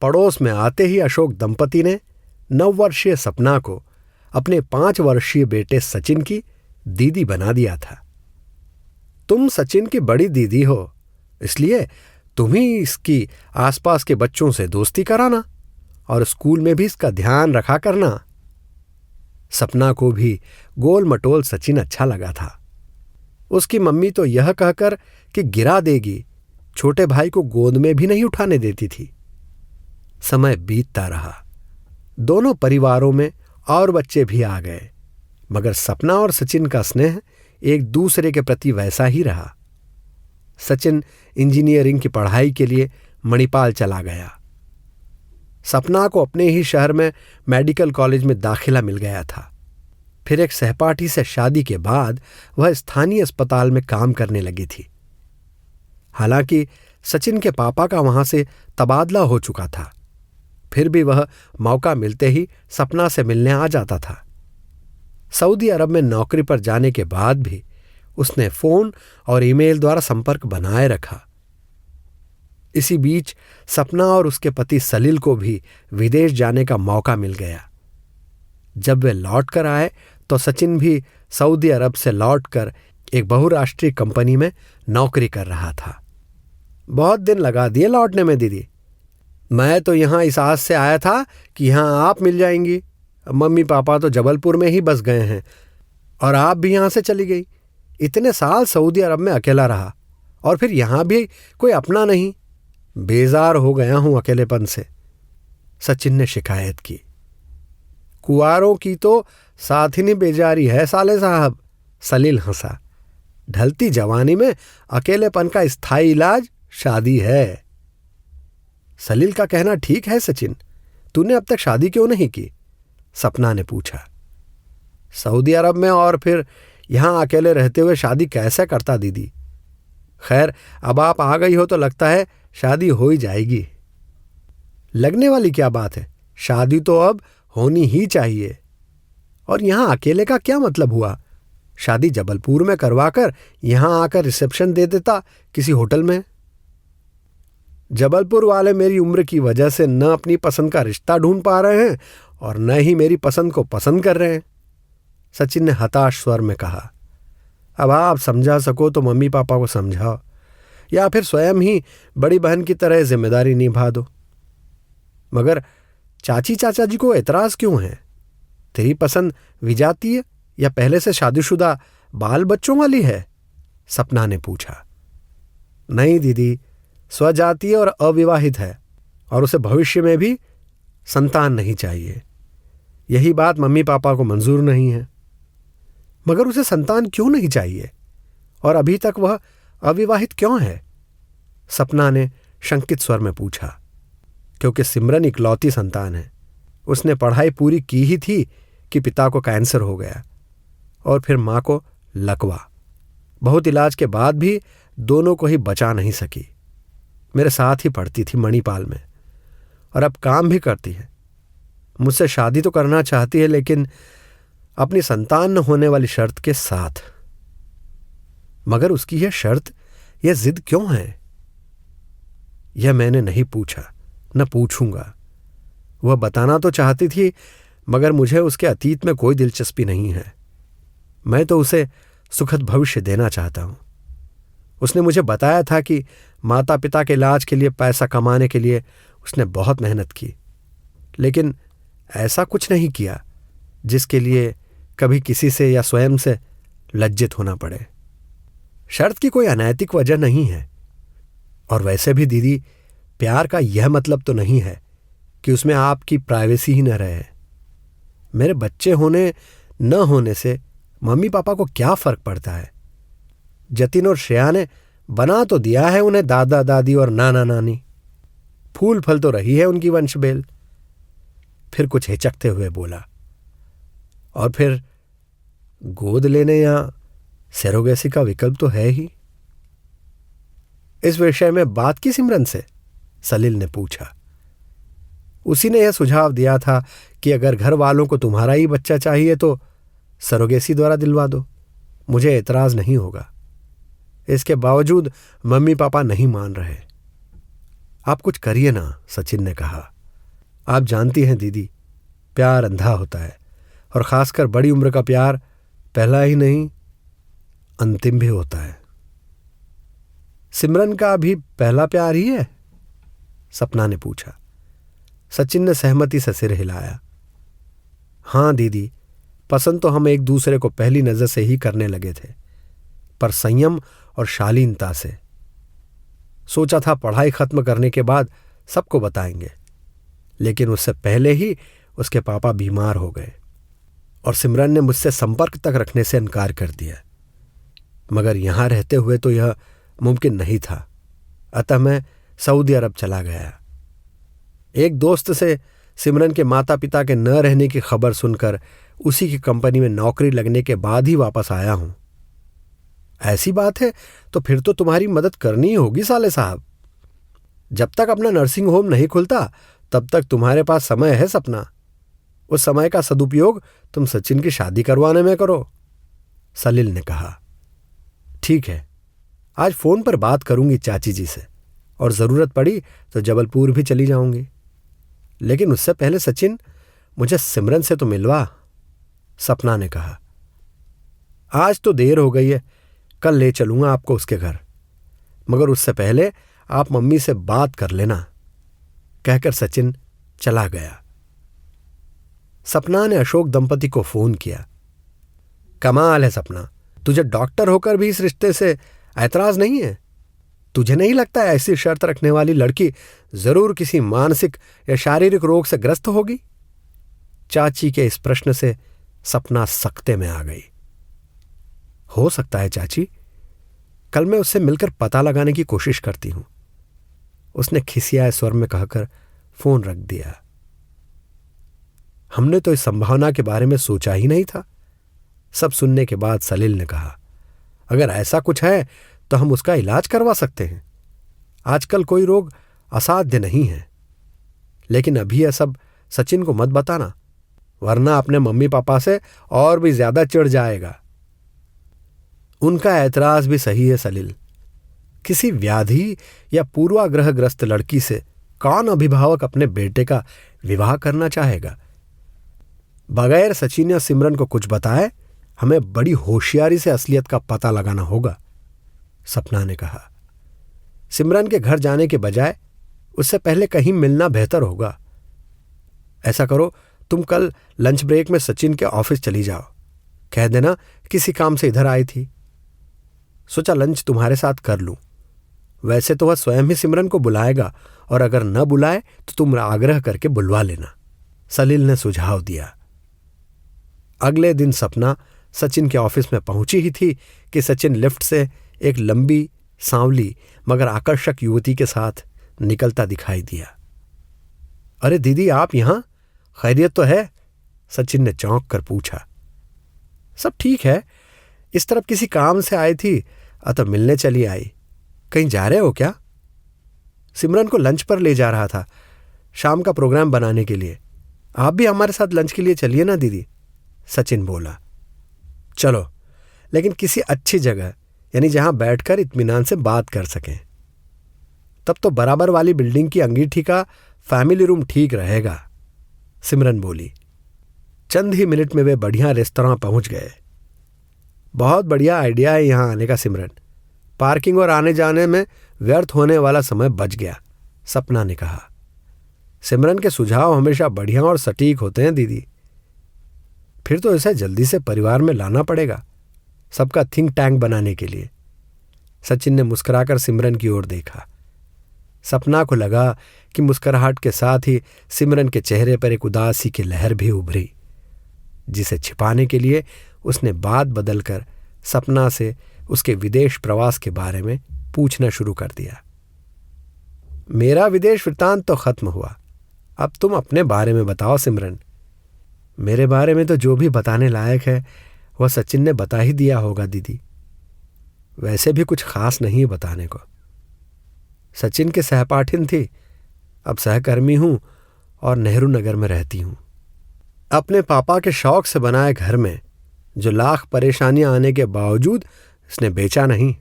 पड़ोस में आते ही अशोक दंपति ने 9 वर्षीय सपना को अपने 5 वर्षीय बेटे सचिन की दीदी बना दिया था। तुम सचिन की बड़ी दीदी हो, इसलिए तुम ही इसकी आसपास के बच्चों से दोस्ती कराना और स्कूल में भी इसका ध्यान रखा करना। सपना को भी गोल मटोल सचिन अच्छा लगा था। उसकी मम्मी तो यह कहकर कि गिरा देगी, छोटे भाई को गोद में भी नहीं उठाने देती थी। समय बीतता रहा, दोनों परिवारों में और बच्चे भी आ गए, मगर सपना और सचिन का स्नेह एक दूसरे के प्रति वैसा ही रहा। सचिन इंजीनियरिंग की पढ़ाई के लिए मणिपाल चला गया। सपना को अपने ही शहर में मेडिकल कॉलेज में दाखिला मिल गया था। फिर एक सहपाठी से शादी के बाद वह स्थानीय अस्पताल में काम करने लगी थी। हालांकि सचिन के पापा का वहां से तबादला हो चुका था, फिर भी वह मौका मिलते ही सपना से मिलने आ जाता था। सऊदी अरब में नौकरी पर जाने के बाद भी उसने फोन और ईमेल द्वारा संपर्क बनाए रखा। इसी बीच सपना और उसके पति सलील को भी विदेश जाने का मौका मिल गया। जब वे लौट कर आए तो सचिन भी सऊदी अरब से लौटकर एक बहुराष्ट्रीय कंपनी में नौकरी कर रहा था। बहुत दिन लगा दिए लौटने में दीदी। मैं तो यहाँ इस आस से आया था कि यहाँ आप मिल जाएंगी। मम्मी पापा तो जबलपुर में ही बस गए हैं और आप भी यहाँ से चली गई। इतने साल सऊदी अरब में अकेला रहा और फिर यहाँ भी कोई अपना नहीं। बेजार हो गया हूँ अकेलेपन से, सचिन ने शिकायत की। कुंवारों की तो साथिनी बेजारी है साले साहब, सलील हंसा। ढलती जवानी में अकेलेपन का स्थायी इलाज शादी है। सलील का कहना ठीक है सचिन, तूने अब तक शादी क्यों नहीं की? सपना ने पूछा। सऊदी अरब में और फिर यहां अकेले रहते हुए शादी कैसे करता दीदी? खैर, अब आप आ गई हो तो लगता है शादी हो ही जाएगी। लगने वाली क्या बात है, शादी तो अब होनी ही चाहिए। और यहां अकेले का क्या मतलब हुआ? शादी जबलपुर में करवाकर यहां आकर रिसेप्शन दे देता किसी होटल में। जबलपुर वाले मेरी उम्र की वजह से न अपनी पसंद का रिश्ता ढूंढ पा रहे हैं और न ही मेरी पसंद को पसंद कर रहे हैं, सचिन ने हताश स्वर में कहा। अब आप समझा सको तो मम्मी पापा को समझाओ, या फिर स्वयं ही बड़ी बहन की तरह जिम्मेदारी निभा दो। मगर चाची चाचा जी को एतराज क्यों है? तेरी पसंद विजातीय या पहले से शादीशुदा बाल बच्चों वाली है? सपना ने पूछा। नहीं दीदी, स्वजातीय और अविवाहित है और उसे भविष्य में भी संतान नहीं चाहिए। यही बात मम्मी पापा को मंजूर नहीं है। मगर उसे संतान क्यों नहीं चाहिए और अभी तक वह अविवाहित क्यों है? सपना ने शंकित स्वर में पूछा। क्योंकि सिमरन इकलौती संतान है। उसने पढ़ाई पूरी की ही थी कि पिता को कैंसर हो गया और फिर मां को लकवा। बहुत इलाज के बाद भी दोनों को ही बचा नहीं सकी। मेरे साथ ही पढ़ती थी मणिपाल में और अब काम भी करती है। मुझसे शादी तो करना चाहती है, लेकिन अपनी संतान न होने वाली शर्त के साथ। मगर उसकी यह शर्त, यह जिद क्यों है? यह मैंने नहीं पूछा, न पूछूंगा। वह बताना तो चाहती थी, मगर मुझे उसके अतीत में कोई दिलचस्पी नहीं है। मैं तो उसे सुखद भविष्य देना चाहता हूं। उसने मुझे बताया था कि माता पिता के इलाज के लिए पैसा कमाने के लिए उसने बहुत मेहनत की, लेकिन ऐसा कुछ नहीं किया जिसके लिए कभी किसी से या स्वयं से लज्जित होना पड़े। शर्त की कोई अनैतिक वजह नहीं है। और वैसे भी दीदी, प्यार का यह मतलब तो नहीं है कि उसमें आपकी प्राइवेसी ही न रहे। मेरे बच्चे होने न होने से मम्मी पापा को क्या फर्क पड़ता है? जतिन और श्रेया ने बना तो दिया है उन्हें दादा दादी और नाना नानी। फूल फल तो रही है उनकी वंशबेल। फिर कुछ हिचकते हुए बोला, और फिर गोद लेने या सेरोगेसी का विकल्प तो है ही। इस विषय में बात की सिमरन से? सलील ने पूछा। उसी ने यह सुझाव दिया था कि अगर घर वालों को तुम्हारा ही बच्चा चाहिए तो सरोगेसी द्वारा दिलवा दो, मुझे एतराज नहीं होगा। इसके बावजूद मम्मी पापा नहीं मान रहे। आप कुछ करिए ना, सचिन ने कहा। आप जानती हैं दीदी, प्यार अंधा होता है, और खासकर बड़ी उम्र का प्यार पहला ही नहीं अंतिम भी होता है। सिमरन का भी पहला प्यार ही है? सपना ने पूछा। सचिन ने सहमति से सिर हिलाया। हाँ दीदी, पसंद तो हम एक दूसरे को पहली नजर से ही करने लगे थे, पर संयम और शालीनता से। सोचा था पढ़ाई खत्म करने के बाद सबको बताएंगे, लेकिन उससे पहले ही उसके पापा बीमार हो गए और सिमरन ने मुझसे संपर्क तक रखने से इनकार कर दिया। मगर यहां रहते हुए तो यह मुमकिन नहीं था, अतः मैं सऊदी अरब चला गया। एक दोस्त से सिमरन के माता पिता के न रहने की खबर सुनकर उसी की कंपनी में नौकरी लगने के बाद ही वापस आया हूं। ऐसी बात है तो फिर तो तुम्हारी मदद करनी ही होगी साले साहब। जब तक अपना नर्सिंग होम नहीं खुलता तब तक तुम्हारे पास समय है सपना। उस समय का सदुपयोग तुम सचिन की शादी करवाने में करो, सलील ने कहा। ठीक है, आज फोन पर बात करूंगी चाची जी से, और जरूरत पड़ी तो जबलपुर भी चली जाऊंगी। लेकिन उससे पहले सचिन, मुझे सिमरन से तो मिलवा, सपना ने कहा। आज तो देर हो गई है, कल ले चलूंगा आपको उसके घर, मगर उससे पहले आप मम्मी से बात कर लेना, कहकर सचिन चला गया। सपना ने अशोक दंपति को फोन किया। कमाल है सपना, तुझे डॉक्टर होकर भी इस रिश्ते से ऐतराज नहीं है? तुझे नहीं लगता ऐसी शर्त रखने वाली लड़की जरूर किसी मानसिक या शारीरिक रोग से ग्रस्त होगी? चाची के इस प्रश्न से सपना सकते में आ गई। हो सकता है चाची, कल मैं उससे मिलकर पता लगाने की कोशिश करती हूं, उसने खिसियाए स्वर में कहकर फोन रख दिया। हमने तो इस संभावना के बारे में सोचा ही नहीं था, सब सुनने के बाद सलील ने कहा। अगर ऐसा कुछ है तो हम उसका इलाज करवा सकते हैं। आजकल कोई रोग असाध्य नहीं है। लेकिन अभी यह सब सचिन को मत बताना, वरना अपने मम्मी पापा से और भी ज्यादा चिढ़ जाएगा। उनका ऐतराज भी सही है सलील। किसी व्याधि या पूर्वाग्रहग्रस्त लड़की से कौन अभिभावक अपने बेटे का विवाह करना चाहेगा? बगैर सचिन या सिमरन को कुछ बताए हमें बड़ी होशियारी से असलियत का पता लगाना होगा, सपना ने कहा। सिमरन के घर जाने के बजाय उससे पहले कहीं मिलना बेहतर होगा। ऐसा करो, तुम कल लंच ब्रेक में सचिन के ऑफिस चली जाओ, कह देना किसी काम से इधर आई थी। सोचा लंच तुम्हारे साथ कर लूं। वैसे तो वह स्वयं ही सिमरन को बुलाएगा, और अगर न बुलाए तो तुम आग्रह करके बुलवा लेना, सलील ने सुझाव दिया। अगले दिन सपना सचिन के ऑफिस में पहुंची ही थी कि सचिन लिफ्ट से एक लंबी, सांवली मगर आकर्षक युवती के साथ निकलता दिखाई दिया। अरे दीदी, आप यहां? खैरियत तो है? सचिन ने चौंक कर पूछा। सब ठीक है, इस तरफ किसी काम से आई थी, अतः मिलने चली आई। कहीं जा रहे हो क्या? सिमरन को लंच पर ले जा रहा था, शाम का प्रोग्राम बनाने के लिए। आप भी हमारे साथ लंच के लिए चलिए ना दीदी, सचिन बोला। चलो, लेकिन किसी अच्छी जगह, यानी जहां बैठकर इत्मीनान से बात कर सकें। तब तो बराबर वाली बिल्डिंग की अंगीठी का फैमिली रूम ठीक रहेगा, सिमरन बोली। चंद ही मिनट में वे बढ़िया रेस्तरां पहुंच गए। बहुत बढ़िया आइडिया है यहां आने का सिमरन, पार्किंग और आने जाने में व्यर्थ होने वाला समय बच गया, सपना ने कहा। सिमरन के सुझाव हमेशा बढ़िया और सटीक होते हैं दीदी। फिर तो इसे जल्दी से परिवार में लाना पड़ेगा, सबका थिंक टैंक बनाने के लिए। सचिन ने मुस्कुराकर सिमरन की ओर देखा। सपना को लगा कि मुस्कुराहट के साथ ही सिमरन के चेहरे पर एक उदासी की लहर भी उभरी, जिसे छिपाने के लिए उसने बात बदलकर सपना से उसके विदेश प्रवास के बारे में पूछना शुरू कर दिया। मेरा विदेश वृत्तांत तो खत्म हुआ, अब तुम अपने बारे में बताओ सिमरन। मेरे बारे में तो जो भी बताने लायक है वह सचिन ने बता ही दिया होगा दीदी। वैसे भी कुछ खास नहीं बताने को। सचिन के सहपाठिन थी, अब सहकर्मी हूं और नेहरू नगर में रहती हूं। अपने पापा के शौक से बनाए घर में जो लाख परेशानियां आने के बावजूद इसने बेचा नहीं,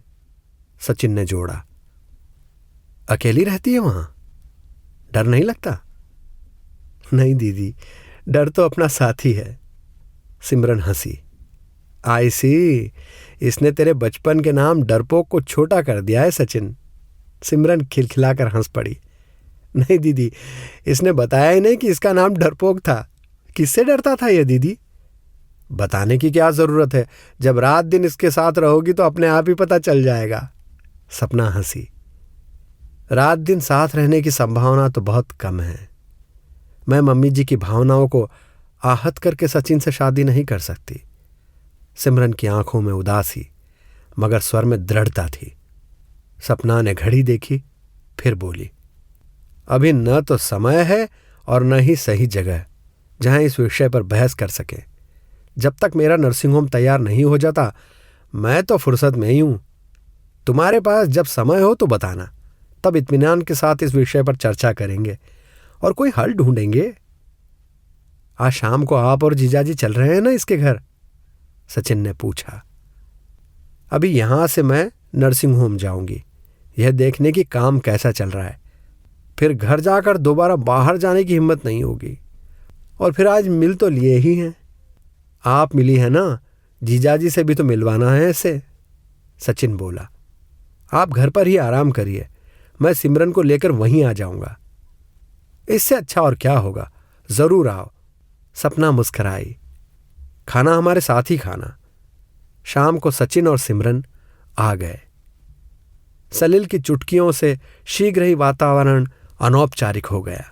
सचिन ने जोड़ा। अकेली रहती है वहां? डर नहीं लगता? नहीं दीदी, डर तो अपना साथी है। सिमरन हंसी। आई सी, इसने तेरे बचपन के नाम डरपोक को छोटा कर दिया है सचिन। सिमरन खिलखिलाकर हंस पड़ी। नहीं दीदी, इसने बताया ही नहीं कि इसका नाम डरपोक था। किससे डरता था ये दीदी? बताने की क्या जरूरत है, जब रात दिन इसके साथ रहोगी तो अपने आप ही पता चल जाएगा। सपना हंसी। रात दिन साथ रहने की संभावना तो बहुत कम है। मैं मम्मी जी की भावनाओं को आहत करके सचिन से शादी नहीं कर सकती। सिमरन की आंखों में उदासी मगर स्वर में दृढ़ता थी। सपना ने घड़ी देखी, फिर बोली, अभी न तो समय है और न ही सही जगह जहां इस विषय पर बहस कर सके। जब तक मेरा नर्सिंग होम तैयार नहीं हो जाता मैं तो फुर्सत में ही हूं। तुम्हारे पास जब समय हो तो बताना, तब इत्मीनान के साथ इस विषय पर चर्चा करेंगे और कोई हल ढूंढेंगे। आज शाम को आप और जीजाजी चल रहे हैं ना इसके घर? सचिन ने पूछा। अभी यहां से मैं नर्सिंग होम जाऊंगी, यह देखने की काम कैसा चल रहा है। फिर घर जाकर दोबारा बाहर जाने की हिम्मत नहीं होगी। और फिर आज मिल तो लिए ही हैं। आप मिली है ना, जीजाजी से भी तो मिलवाना है इसे। सचिन बोला। आप घर पर ही आराम करिए, मैं सिमरन को लेकर वहीं आ जाऊंगा। इससे अच्छा और क्या होगा, जरूर आओ। सपना मुस्कुराई। खाना हमारे साथ ही खाना। शाम को सचिन और सिमरन आ गए। सलील की चुटकियों से शीघ्र ही वातावरण अनौपचारिक हो गया।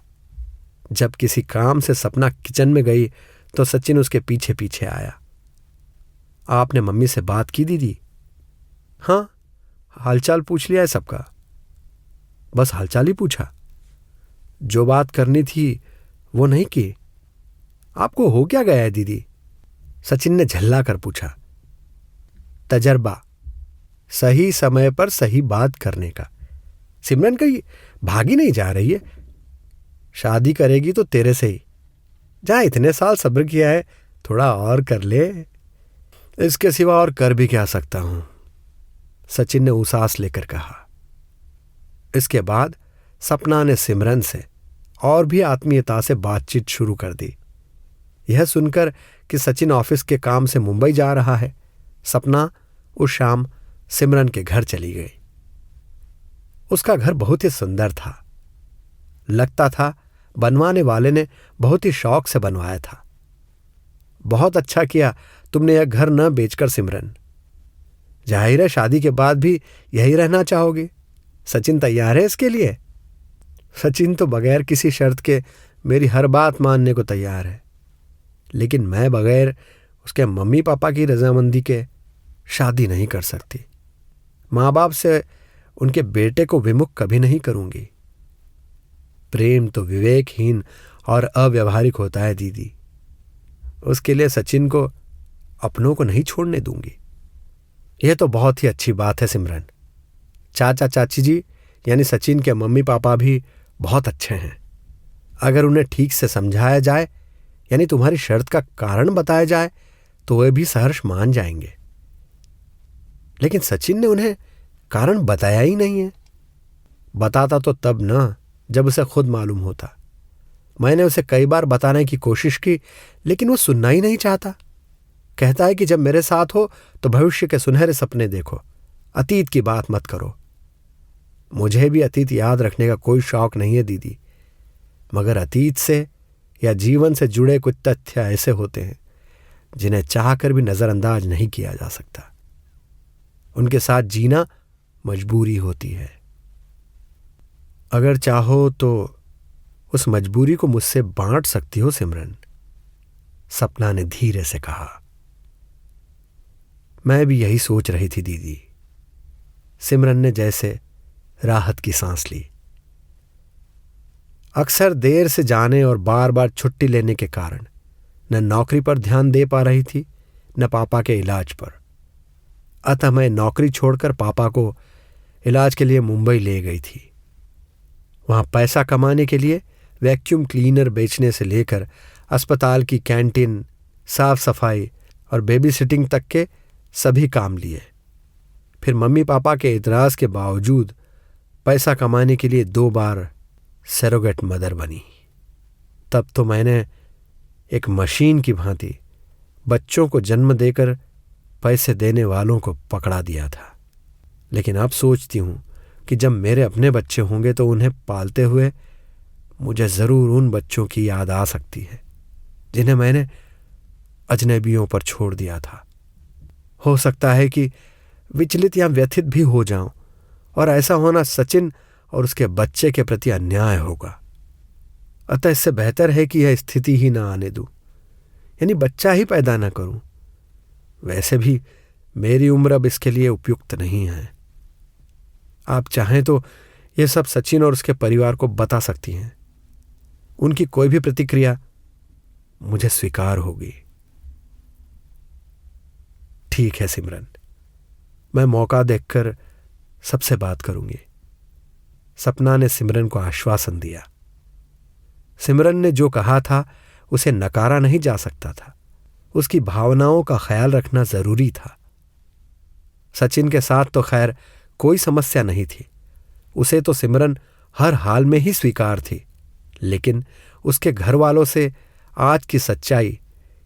जब किसी काम से सपना किचन में गई तो सचिन उसके पीछे पीछे आया। आपने मम्मी से बात की दीदी? हाँ, हालचाल पूछ लिया है सबका। बस हालचाल ही पूछा? जो बात करनी थी वो नहीं की? आपको हो क्या गया है दीदी? सचिन ने झल्ला कर पूछा। तजर्बा, सही समय पर सही बात करने का। सिमरन कहीं भागी नहीं जा रही है। शादी करेगी तो तेरे से ही। जहां इतने साल सब्र किया है, थोड़ा और कर ले। इसके सिवा और कर भी क्या सकता हूं, सचिन ने उसास लेकर कहा। इसके बाद सपना ने सिमरन से और भी आत्मीयता से बातचीत शुरू कर दी। यह सुनकर कि सचिन ऑफिस के काम से मुंबई जा रहा है, सपना उस शाम सिमरन के घर चली गई। उसका घर बहुत ही सुंदर था। लगता था बनवाने वाले ने बहुत ही शौक से बनवाया था। बहुत अच्छा किया तुमने यह घर न बेचकर सिमरन। जाहिर है शादी के बाद भी यही रहना चाहोगे। सचिन तैयार है इसके लिए? सचिन तो बगैर किसी शर्त के मेरी हर बात मानने को तैयार है, लेकिन मैं बगैर उसके मम्मी पापा की रजामंदी के शादी नहीं कर सकती। माँ बाप से उनके बेटे को विमुख कभी नहीं करूंगी। प्रेम तो विवेकहीन और अव्यवहारिक होता है दीदी। उसके लिए सचिन को अपनों को नहीं छोड़ने दूंगी। यह तो बहुत ही अच्छी बात है सिमरन। चाचा चाची जी यानी सचिन के मम्मी पापा भी बहुत अच्छे हैं। अगर उन्हें ठीक से समझाया जाए, यानी तुम्हारी शर्त का कारण बताया जाए, तो वे भी सहर्ष मान जाएंगे। लेकिन सचिन ने उन्हें कारण बताया ही नहीं है। बताता तो तब न जब उसे खुद मालूम होता। मैंने उसे कई बार बताने की कोशिश की, लेकिन वो सुनना ही नहीं चाहता। कहता है कि जब मेरे साथ हो तो भविष्य के सुनहरे सपने देखो, अतीत की बात मत करो। मुझे भी अतीत याद रखने का कोई शौक नहीं है दीदी, मगर अतीत से या जीवन से जुड़े कुछ तथ्य ऐसे होते हैं जिन्हें चाहकर भी नजरअंदाज नहीं किया जा सकता। उनके साथ जीना मजबूरी होती है। अगर चाहो तो उस मजबूरी को मुझसे बांट सकती हो सिमरन, सपना ने धीरे से कहा। मैं भी यही सोच रही थी दीदी। सिमरन ने जैसे राहत की सांस ली। अक्सर देर से जाने और बार बार छुट्टी लेने के कारण न नौकरी पर ध्यान दे पा रही थी, न पापा के इलाज पर। अतः मैं नौकरी छोड़कर पापा को इलाज के लिए मुंबई ले गई थी। वहां पैसा कमाने के लिए वैक्यूम क्लीनर बेचने से लेकर अस्पताल की कैंटीन, साफ सफाई और बेबी सिटिंग तक के सभी काम लिए। फिर मम्मी पापा के इतराज के बावजूद पैसा कमाने के लिए 2 बार सरोगेट मदर बनी। तब तो मैंने एक मशीन की भांति बच्चों को जन्म देकर पैसे देने वालों को पकड़ा दिया था। लेकिन अब सोचती हूँ कि जब मेरे अपने बच्चे होंगे तो उन्हें पालते हुए मुझे ज़रूर उन बच्चों की याद आ सकती है जिन्हें मैंने अजनबियों पर छोड़ दिया था। हो सकता है कि विचलित या व्यथित भी हो जाऊं, और ऐसा होना सचिन और उसके बच्चे के प्रति अन्याय होगा। अतः इससे बेहतर है कि यह स्थिति ही ना आने दूं, यानी बच्चा ही पैदा न करूं। वैसे भी मेरी उम्र अब इसके लिए उपयुक्त नहीं है। आप चाहें तो यह सब सचिन और उसके परिवार को बता सकती हैं। उनकी कोई भी प्रतिक्रिया मुझे स्वीकार होगी। ठीक है सिमरन, मैं मौका देखकर सबसे बात करूंगी। सपना ने सिमरन को आश्वासन दिया। सिमरन ने जो कहा था उसे नकारा नहीं जा सकता था। उसकी भावनाओं का ख्याल रखना जरूरी था। सचिन के साथ तो खैर कोई समस्या नहीं थी। उसे तो सिमरन हर हाल में ही स्वीकार थी। लेकिन उसके घर वालों से आज की सच्चाई,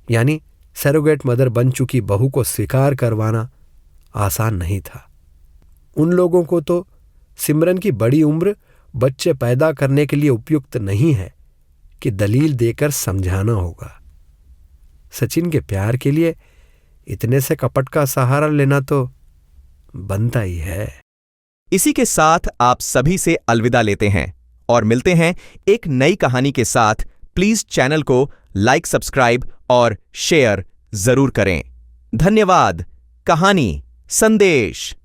यानी सरोगेट मदर बन चुकी बहू को स्वीकार करवाना आसान नहीं था। उन लोगों को तो सिमरन की बड़ी उम्र बच्चे पैदा करने के लिए उपयुक्त नहीं है कि दलील देकर समझाना होगा। सचिन के प्यार के लिए इतने से कपट का सहारा लेना तो बनता ही है। इसी के साथ आप सभी से अलविदा लेते हैं और मिलते हैं एक नई कहानी के साथ। प्लीज चैनल को लाइक, सब्सक्राइब और शेयर जरूर करें। धन्यवाद। कहानी संदेश।